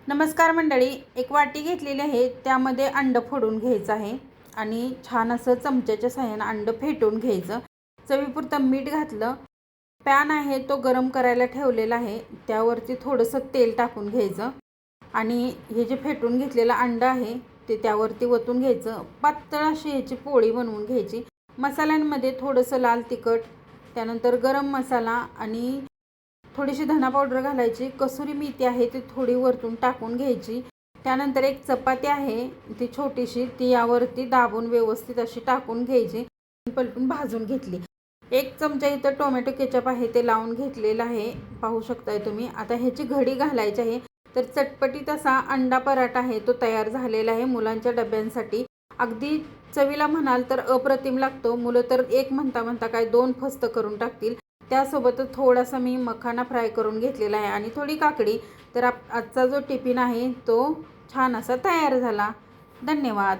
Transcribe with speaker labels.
Speaker 1: नमस्कार मंडळी, एक वाटी घेतलेली आहे, त्यामध्ये अंड फोडून घ्यायचं आहे आणि छान असं चमच्याच्या सहाय्याने अंड फेटून घ्यायचं। चवीपुरतं मीठ घातलं। पॅन आहे तो गरम करायला ठेवलेला आहे, त्यावरती थोडंसं तेल टाकून घ्यायचं आणि हे जे फेटून घेतलेलं अंड आहे ते त्यावरती वतून घ्यायचं। पातळ अशी ह्याची पोळी बनवून घ्यायची। मसाल्यांमध्ये थोडंसं लाल तिखट, त्यानंतर गरम मसाला आणि थोडीशी धना पावडर घालायची। कसुरी मेथी आहे ती थोडी वरतून टाकून घ्यायची। त्यानंतर एक चपाती आहे ती छोटीशी, ती यावरती दाबून व्यवस्थित अशी टाकून घ्यायची। पलटून भाजून घेतली। एक चमचा इथं टोमॅटो केचप आहे ते लावून घेतलेलं आहे, पाहू शकताय तुम्ही। आता ह्याची घडी घालायची आहे। तर चटपटीत असा अंडा पराठा आहे तो तयार झालेला आहे मुलांच्या डब्यांसाठी। अगदी चवीला म्हणाल तर अप्रतिम लागतो। मुलं तर एक म्हणता म्हणता काय 2 फस्त करून टाकतील। त्यासोबतच थोडासा मी मखाना फ्राय करून घेतलेला आहे आणि थोडी काकडी। तर आजचा जो टिफिन आहे तो छान असा तयार झाला। धन्यवाद।